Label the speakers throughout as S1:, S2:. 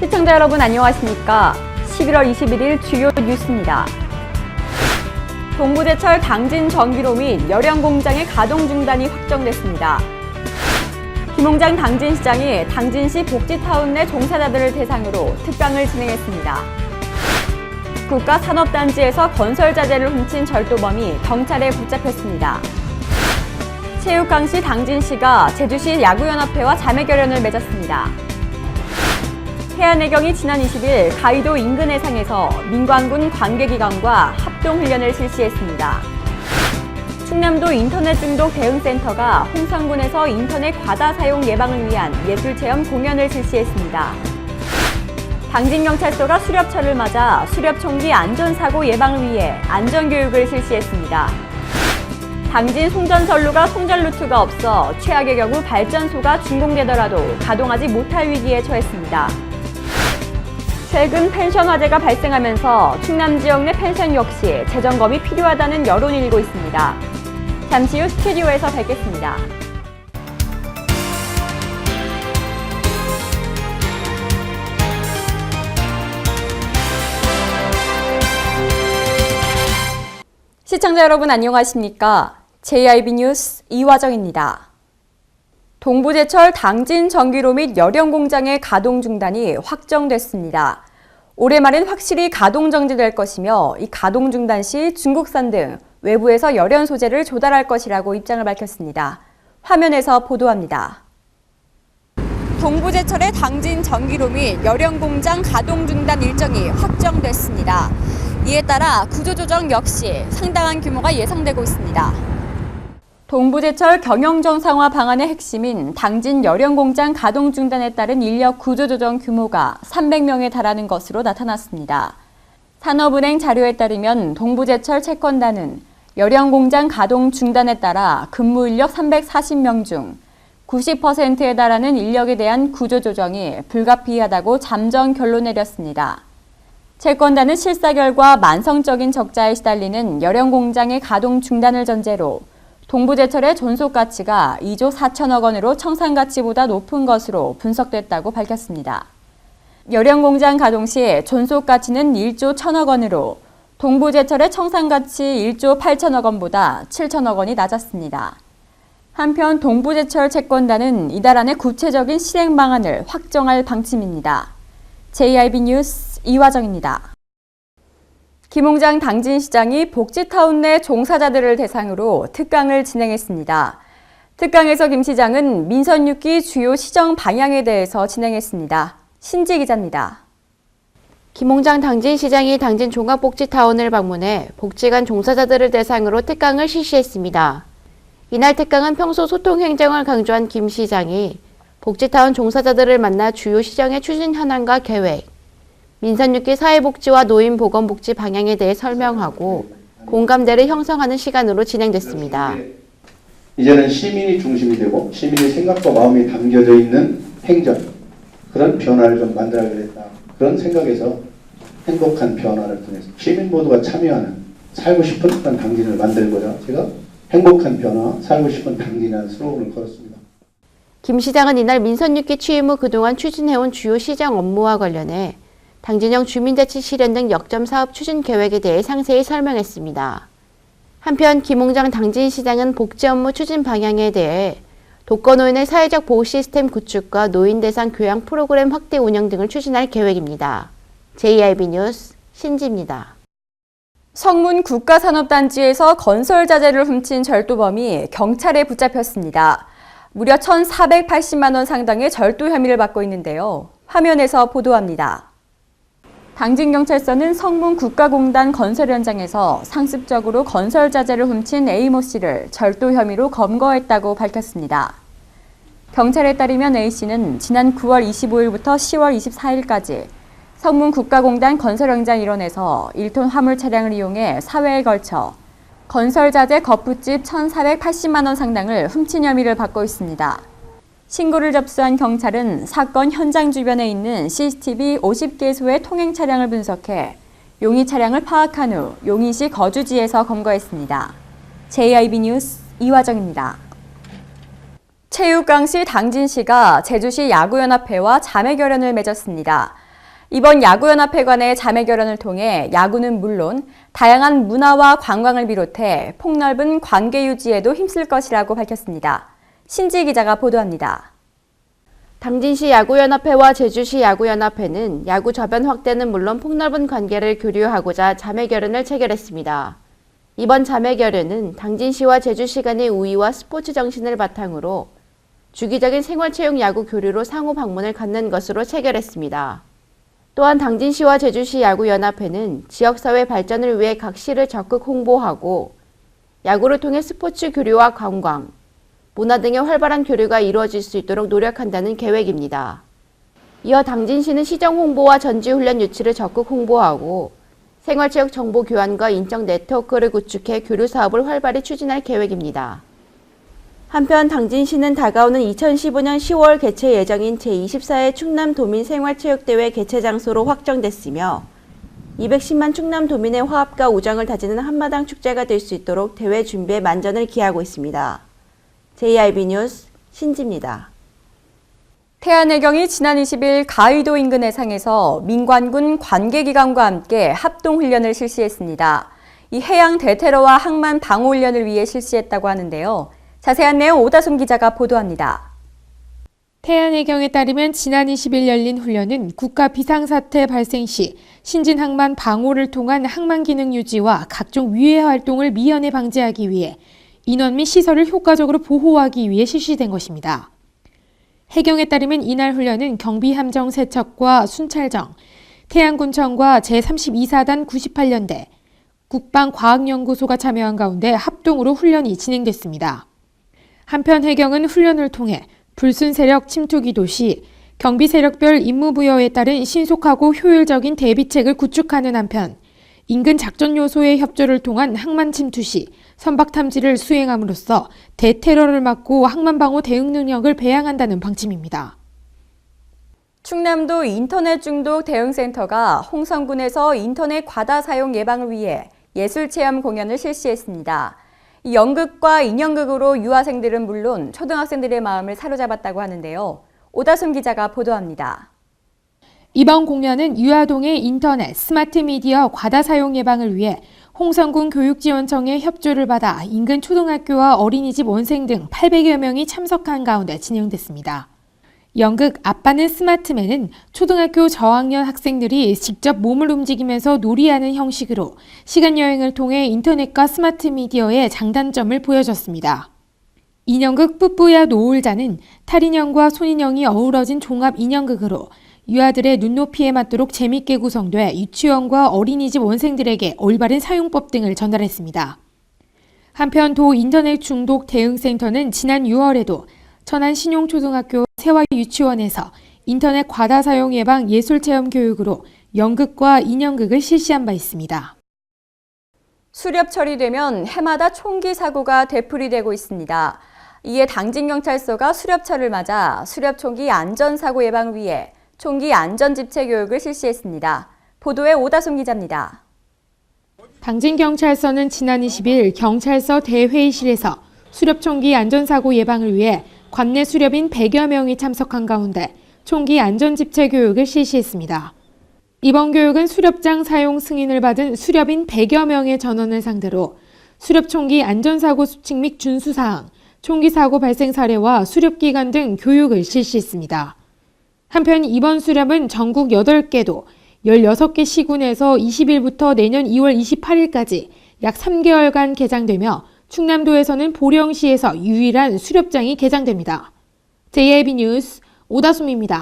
S1: 시청자 여러분 안녕하십니까? 11월 21일 주요 뉴스입니다. 동부제철 당진 전기로 및 열연공장의 가동 중단이 확정됐습니다. 김홍장 당진시장이 당진시 복지타운 내 종사자들을 대상으로 특강을 진행했습니다. 국가산업단지에서 건설자재를 훔친 절도범이 경찰에 붙잡혔습니다. 체육강시 당진시가 제주시 야구연합회와 자매결연을 맺었습니다. 해안해경이 지난 20일 가이도 인근 해상에서 민관군 관계기관과 합동훈련을 실시했습니다. 충남도 인터넷 중독 대응센터가 홍성군에서 인터넷 과다 사용 예방을 위한 예술체험 공연을 실시했습니다. 당진경찰서가 수렵철을 맞아 수렵총기 안전사고 예방을 위해 안전교육을 실시했습니다. 당진 송전선로가 송전 루트가 없어 최악의 경우 발전소가 준공되더라도 가동하지 못할 위기에 처했습니다. 최근 펜션 화재가 발생하면서 충남 지역 내 펜션 역시 재점검이 필요하다는 여론이 일고 있습니다. 잠시 후 스튜디오에서 뵙겠습니다. 시청자 여러분 안녕하십니까? JIB 뉴스 이화정입니다. 동부제철 당진 전기로 및 열연공장의 가동 중단이 확정됐습니다. 올해 말엔 확실히 가동 정지될 것이며 이 가동 중단 시 중국산 등 외부에서 열연 소재를 조달할 것이라고 입장을 밝혔습니다. 화면에서 보도합니다. 동부제철의 당진 전기로 및 열연공장 가동 중단 일정이 확정됐습니다. 이에 따라 구조조정 역시 상당한 규모가 예상되고 있습니다. 동부제철 경영정상화 방안의 핵심인 당진 열연공장 가동 중단에 따른 인력 구조조정 규모가 300명에 달하는 것으로 나타났습니다. 산업은행 자료에 따르면 동부제철 채권단은 열연공장 가동 중단에 따라 근무 인력 340명 중 90%에 달하는 인력에 대한 구조조정이 불가피하다고 잠정 결론 내렸습니다. 채권단은 실사 결과 만성적인 적자에 시달리는 열연공장의 가동 중단을 전제로 동부제철의 존속가치가 2조 4천억 원으로 청산가치보다 높은 것으로 분석됐다고 밝혔습니다. 열연공장 가동 시 존속가치는 1조 1천억 원으로 동부제철의 청산가치 1조 8천억 원보다 7천억 원이 낮았습니다. 한편 동부제철 채권단은 이달 안에 구체적인 실행 방안을 확정할 방침입니다. JIB 뉴스 이화정입니다. 김홍장 당진시장이 복지타운 내 종사자들을 대상으로 특강을 진행했습니다. 특강에서 김 시장은 민선 6기 주요 시정 방향에 대해서 진행했습니다. 신지 기자입니다.
S2: 김홍장 당진시장이 당진 종합복지타운을 방문해 복지관 종사자들을 대상으로 특강을 실시했습니다. 이날 특강은 평소 소통 행정을 강조한 김 시장이 복지타운 종사자들을 만나 주요 시정의 추진 현안과 계획, 민선 6기 사회복지와 노인보건복지 방향에 대해 설명하고 공감대를 형성하는 시간으로 진행됐습니다.
S3: 이제는 시민이 중심이 되고 시민의 생각과 마음이 담겨져 있는 행정, 그런 변화를 좀 만들어야겠다. 그런 생각에서 행복한 변화를 통해서 시민 모두가 참여하는 살고 싶은 그런 당진을 만들고자 제가 행복한 변화, 살고 싶은 당진이라는 슬로건을 걸었습니다.
S2: 김 시장은 이날 민선 6기 취임 후 그동안 추진해온 주요 시정 업무와 관련해 당진형 주민자치 실현 등 역점 사업 추진 계획에 대해 상세히 설명했습니다. 한편 김홍장 당진시장은 복지 업무 추진 방향에 대해 독거노인의 사회적 보호 시스템 구축과 노인 대상 교양 프로그램 확대 운영 등을 추진할 계획입니다. JIB 뉴스 신지입니다.
S1: 성문 국가산업단지에서 건설자재를 훔친 절도범이 경찰에 붙잡혔습니다. 무려 1,480만 원 상당의 절도 혐의를 받고 있는데요. 화면에서 보도합니다. 당진경찰서는 성문 국가공단 건설 현장에서 상습적으로 건설자재를 훔친 A모 씨를 절도 혐의로 검거했다고 밝혔습니다. 경찰에 따르면 A씨는 지난 9월 25일부터 10월 24일까지 성문 국가공단 건설 현장 일원에서 1톤 화물 차량을 이용해 사회에 걸쳐 건설자재 거푸집 1,480만 원 상당을 훔친 혐의를 받고 있습니다. 신고를 접수한 경찰은 사건 현장 주변에 있는 CCTV 50개소의 통행 차량을 분석해 용의 차량을 파악한 후 용인시 거주지에서 검거했습니다. JIB 뉴스 이화정입니다. 체육강시 당진시가 제주시 야구연합회와 자매결연을 맺었습니다. 이번 야구연합회 간의 자매 결연을 통해 야구는 물론 다양한 문화와 관광을 비롯해 폭넓은 관계 유지에도 힘쓸 것이라고 밝혔습니다. 신지 기자가 보도합니다.
S2: 당진시 야구연합회와 제주시 야구연합회는 야구 저변 확대는 물론 폭넓은 관계를 교류하고자 자매 결연을 체결했습니다. 이번 자매 결연은 당진시와 제주시 간의 우위와 스포츠 정신을 바탕으로 주기적인 생활체육 야구 교류로 상호 방문을 갖는 것으로 체결했습니다. 또한 당진시와 제주시 야구연합회는 지역사회 발전을 위해 각 시를 적극 홍보하고 야구를 통해 스포츠 교류와 관광, 문화 등의 활발한 교류가 이루어질 수 있도록 노력한다는 계획입니다. 이어 당진시는 시정 홍보와 전지훈련 유치를 적극 홍보하고 생활체육 정보 교환과 인적 네트워크를 구축해 교류 사업을 활발히 추진할 계획입니다. 한편 당진시는 다가오는 2015년 10월 개최 예정인 제24회 충남도민 생활체육대회 개최 장소로 확정됐으며 210만 충남도민의 화합과 우정을 다지는 한마당 축제가 될 수 있도록 대회 준비에 만전을 기하고 있습니다. JIB 뉴스 신지입니다.
S1: 태안해경이 지난 20일 가의도 인근 해상에서 민관군 관계기관과 함께 합동훈련을 실시했습니다. 이 해양 대테러와 항만 방어훈련을 위해 실시했다고 하는데요. 자세한 내용 오다솜 기자가 보도합니다.
S4: 태안해경에 따르면 지난 20일 열린 훈련은 국가 비상사태 발생 시 신진항만 방호를 통한 항만 기능 유지와 각종 위해 활동을 미연에 방지하기 위해 인원 및 시설을 효과적으로 보호하기 위해 실시된 것입니다. 해경에 따르면 이날 훈련은 경비함정 세척과 순찰정, 태안군청과 제32사단 98년대, 국방과학연구소가 참여한 가운데 합동으로 훈련이 진행됐습니다. 한편 해경은 훈련을 통해 불순 세력 침투 기도 시 경비 세력별 임무 부여에 따른 신속하고 효율적인 대비책을 구축하는 한편 인근 작전 요소의 협조를 통한 항만 침투 시 선박 탐지를 수행함으로써 대테러를 막고 항만 방호 대응 능력을 배양한다는 방침입니다.
S1: 충남도 인터넷 중독 대응센터가 홍성군에서 인터넷 과다 사용 예방을 위해 예술체험 공연을 실시했습니다. 이 연극과 인형극으로 유아생들은 물론 초등학생들의 마음을 사로잡았다고 하는데요. 오다솜 기자가 보도합니다.
S4: 이번 공연은 유아동의 인터넷, 스마트 미디어 과다 사용 예방을 위해 홍성군 교육지원청의 협조를 받아 인근 초등학교와 어린이집 원생 등 800여 명이 참석한 가운데 진행됐습니다. 연극 아빠는 스마트맨은 초등학교 저학년 학생들이 직접 몸을 움직이면서 놀이하는 형식으로 시간여행을 통해 인터넷과 스마트 미디어의 장단점을 보여줬습니다. 인형극 뿌뿌야 노을자는 탈인형과 손인형이 어우러진 종합 인형극으로 유아들의 눈높이에 맞도록 재밌게 구성돼 유치원과 어린이집 원생들에게 올바른 사용법 등을 전달했습니다. 한편 도 인터넷 중독 대응센터는 지난 6월에도 천안 신용초등학교 세화유치원에서 인터넷 과다 사용 예방 예술체험 교육으로 연극과 인형극을 실시한 바 있습니다.
S1: 수렵 처리되면 해마다 총기 사고가 되풀이되고 있습니다. 이에 당진경찰서가 수렵철을 맞아 수렵총기 안전사고 예방을 위해 총기 안전집체 교육을 실시했습니다. 보도에 오다솜 기자입니다.
S4: 당진경찰서는 지난 20일 경찰서 대회의실에서 수렵총기 안전사고 예방을 위해 관내 수렵인 100여 명이 참석한 가운데 총기 안전집체 교육을 실시했습니다. 이번 교육은 수렵장 사용 승인을 받은 수렵인 100여 명의 전원을 상대로 수렵총기 안전사고 수칙 및 준수사항, 총기 사고 발생 사례와 수렵기간 등 교육을 실시했습니다. 한편 이번 수렵은 전국 8개도 16개 시군에서 20일부터 내년 2월 28일까지 약 3개월간 개장되며 충남도에서는 보령시에서 유일한 수렵장이 개장됩니다. JIB 뉴스 오다솜입니다.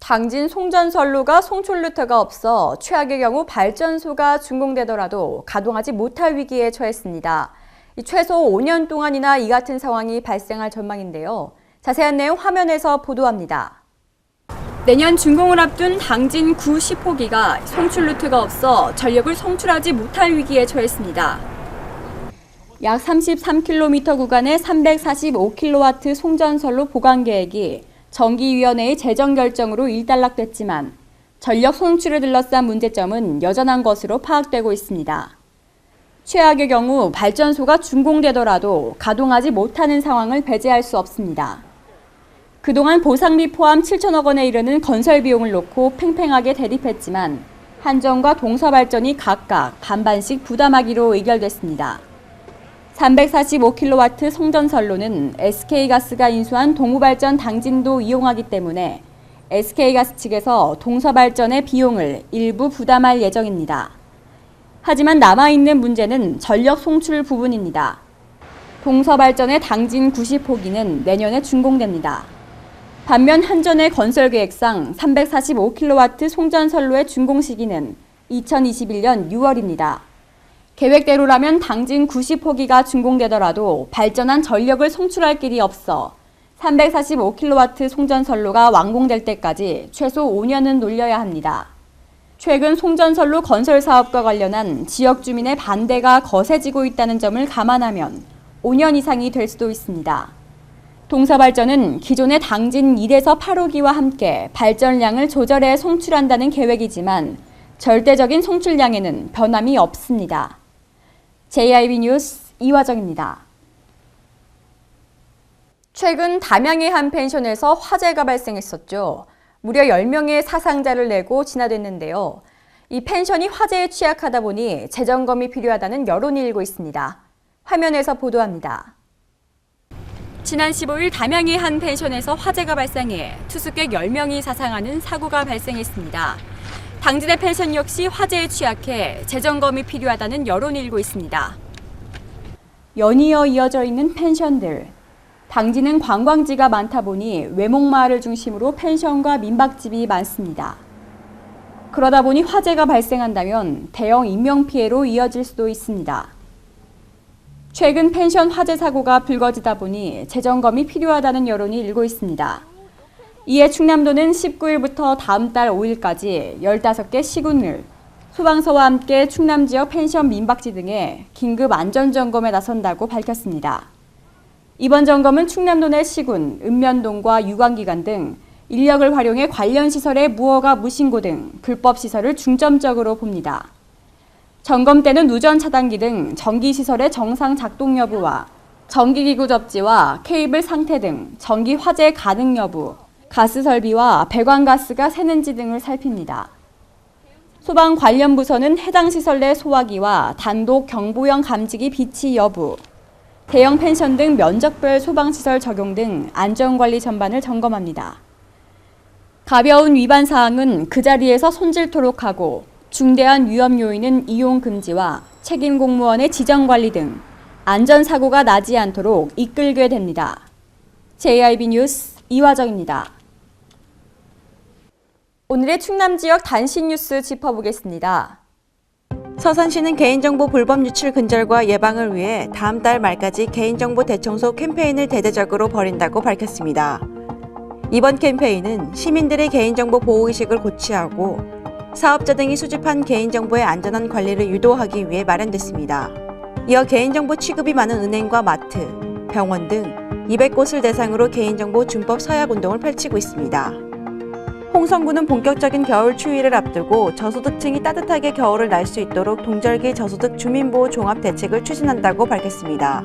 S1: 당진 송전선로가 송출루트가 없어 최악의 경우 발전소가 준공되더라도 가동하지 못할 위기에 처했습니다. 최소 5년 동안이나 이 같은 상황이 발생할 전망인데요. 자세한 내용 화면에서 보도합니다. 내년 준공을 앞둔 당진 9, 10호기가 송출루트가 없어 전력을 송출하지 못할 위기에 처했습니다. 약 33km 구간의 345kW 송전선로 보강 계획이 정기위원회의 재정 결정으로 일단락됐지만 전력 송출을 둘러싼 문제점은 여전한 것으로 파악되고 있습니다. 최악의 경우 발전소가 준공되더라도 가동하지 못하는 상황을 배제할 수 없습니다. 그동안 보상비 포함 7천억 원에 이르는 건설 비용을 놓고 팽팽하게 대립했지만 한전과 동서발전이 각각 반반씩 부담하기로 의결됐습니다. 345kW 송전선로는 SK가스가 인수한 동우발전 당진도 이용하기 때문에 SK가스 측에서 동서발전의 비용을 일부 부담할 예정입니다. 하지만 남아있는 문제는 전력 송출 부분입니다. 동서발전의 당진 90호기는 내년에 준공됩니다. 반면 한전의 건설 계획상 345kW 송전선로의 준공 시기는 2021년 6월입니다. 계획대로라면 당진 90호기가 준공되더라도 발전한 전력을 송출할 길이 없어 345kW 송전선로가 완공될 때까지 최소 5년은 놀려야 합니다. 최근 송전선로 건설 사업과 관련한 지역 주민의 반대가 거세지고 있다는 점을 감안하면 5년 이상이 될 수도 있습니다. 동서발전은 기존의 당진 1에서 8호기와 함께 발전량을 조절해 송출한다는 계획이지만 절대적인 송출량에는 변함이 없습니다. JIB 뉴스 이화정입니다. 최근 담양의 한 펜션에서 화재가 발생했었죠. 무려 10명의 사상자를 내고 진화됐는데요. 이 펜션이 화재에 취약하다 보니 재점검이 필요하다는 여론이 일고 있습니다. 화면에서 보도합니다. 지난 15일 담양의 한 펜션에서 화재가 발생해 투숙객 10명이 사상하는 사고가 발생했습니다. 당진의 펜션 역시 화재에 취약해 재점검이 필요하다는 여론이 일고 있습니다. 연이어 이어져 있는 펜션들. 당진은 관광지가 많다 보니 외목마을을 중심으로 펜션과 민박집이 많습니다. 그러다 보니 화재가 발생한다면 대형 인명피해로 이어질 수도 있습니다. 최근 펜션 화재 사고가 불거지다 보니 재점검이 필요하다는 여론이 일고 있습니다. 이에 충남도는 19일부터 다음 달 5일까지 15개 시군을 소방서와 함께 충남 지역 펜션 민박지 등에 긴급 안전점검에 나선다고 밝혔습니다. 이번 점검은 충남도 내 시군, 읍면동과 유관기관 등 인력을 활용해 관련 시설의 무허가 무신고 등 불법 시설을 중점적으로 봅니다. 점검 때는 누전 차단기 등 전기시설의 정상 작동 여부와 전기기구 접지와 케이블 상태 등 전기 화재 가능 여부, 가스 설비와 배관가스가 새는지 등을 살핍니다. 소방 관련 부서는 해당 시설 내 소화기와 단독 경보형 감지기 비치 여부, 대형 펜션 등 면적별 소방시설 적용 등 안전관리 전반을 점검합니다. 가벼운 위반 사항은 그 자리에서 손질토록 하고 중대한 위험 요인은 이용 금지와 책임 공무원의 지정관리 등 안전사고가 나지 않도록 이끌게 됩니다. JIB 뉴스 이화정입니다. 오늘의 충남 지역 단신 뉴스 짚어보겠습니다.
S2: 서산시는 개인정보 불법 유출 근절과 예방을 위해 다음 달 말까지 개인정보 대청소 캠페인을 대대적으로 벌인다고 밝혔습니다. 이번 캠페인은 시민들의 개인정보 보호의식을 고취하고 사업자 등이 수집한 개인정보의 안전한 관리를 유도하기 위해 마련됐습니다. 이어 개인정보 취급이 많은 은행과 마트, 병원 등 200곳을 대상으로 개인정보 준법 서약 운동을 펼치고 있습니다. 홍성군은 본격적인 겨울 추위를 앞두고 저소득층이 따뜻하게 겨울을 날 수 있도록 동절기 저소득 주민보호 종합 대책을 추진한다고 밝혔습니다.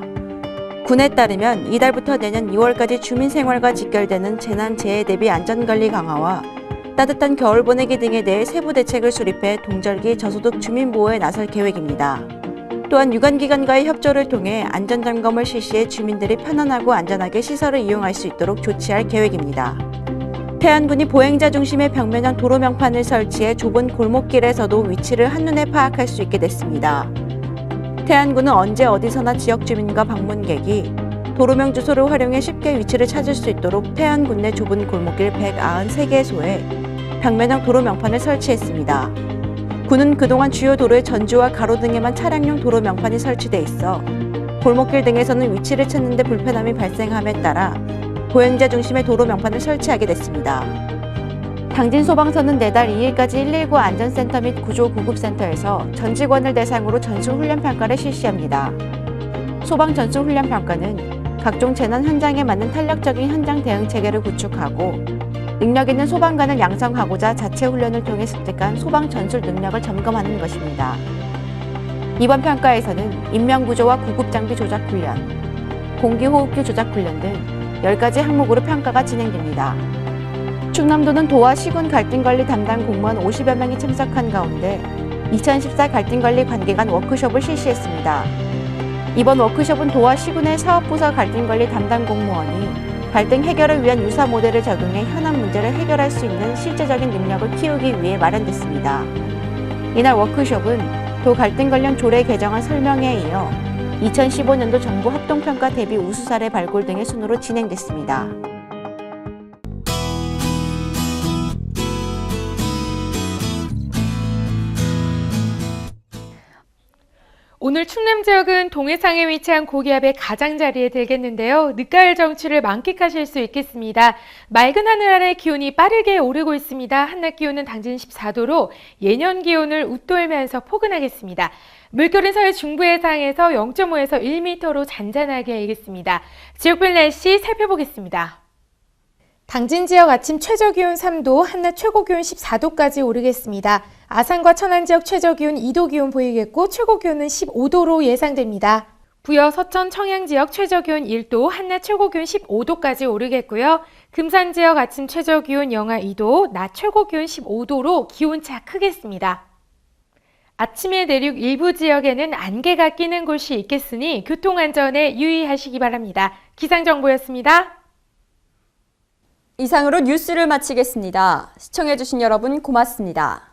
S2: 군에 따르면 이달부터 내년 2월까지 주민생활과 직결되는 재난재해 대비 안전관리 강화와 따뜻한 겨울 보내기 등에 대해 세부 대책을 수립해 동절기 저소득 주민보호에 나설 계획입니다. 또한 유관기관과의 협조를 통해 안전점검을 실시해 주민들이 편안하고 안전하게 시설을 이용할 수 있도록 조치할 계획입니다. 태안군이 보행자 중심의 벽면형 도로 명판을 설치해 좁은 골목길에서도 위치를 한눈에 파악할 수 있게 됐습니다. 태안군은 언제 어디서나 지역 주민과 방문객이 도로명 주소를 활용해 쉽게 위치를 찾을 수 있도록 태안군 내 좁은 골목길 193개소에 벽면형 도로 명판을 설치했습니다. 군은 그동안 주요 도로의 전주와 가로 등에만 차량용 도로 명판이 설치돼 있어 골목길 등에서는 위치를 찾는 데 불편함이 발생함에 따라 보행자 중심의 도로 명판을 설치하게 됐습니다. 당진 소방서는 내달 2일까지 119 안전센터 및 구조 구급센터에서 전 직원을 대상으로 전수훈련평가를 실시합니다. 소방 전수훈련평가는 각종 재난 현장에 맞는 탄력적인 현장 대응 체계를 구축하고 능력 있는 소방관을 양성하고자 자체 훈련을 통해 습득한 소방 전술 능력을 점검하는 것입니다. 이번 평가에서는 인명구조와 구급장비 조작 훈련, 공기호흡기 조작 훈련 등 10가지 항목으로 평가가 진행됩니다. 충남도는 도와 시군 갈등관리 담당 공무원 50여 명이 참석한 가운데 2014 갈등관리 관계 간 워크숍을 실시했습니다. 이번 워크숍은 도와 시군의 사업부서 갈등관리 담당 공무원이 갈등 해결을 위한 유사 모델을 적용해 현안 문제를 해결할 수 있는 실제적인 능력을 키우기 위해 마련됐습니다. 이날 워크숍은 도 갈등 관련 조례 개정안 설명회에 이어 2015년도 정부 합동평가 대비 우수 사례 발굴 등의 순으로 진행됐습니다.
S4: 오늘 충남 지역은 동해상에 위치한 고기압의 가장자리에 들겠는데요. 늦가을 정취를 만끽하실 수 있겠습니다. 맑은 하늘 아래 기온이 빠르게 오르고 있습니다. 한낮 기온은 당진 14도로 예년 기온을 웃돌면서 포근하겠습니다. 물결은 서해 중부 해상에서 0.5에서 1m로 잔잔하게 일겠습니다. 지역별 날씨 살펴보겠습니다. 당진 지역 아침 최저기온 3도, 한낮 최고기온 14도까지 오르겠습니다. 아산과 천안 지역 최저기온 2도 기온 보이겠고 최고기온은 15도로 예상됩니다. 부여, 서천, 청양 지역 최저기온 1도, 한낮 최고기온 15도까지 오르겠고요. 금산 지역 아침 최저기온 영하 2도, 낮 최고기온 15도로 기온차 크겠습니다. 아침에 내륙 일부 지역에는 안개가 끼는 곳이 있겠으니 교통안전에 유의하시기 바랍니다. 기상정보였습니다.
S1: 이상으로 뉴스를 마치겠습니다. 시청해주신 여러분 고맙습니다.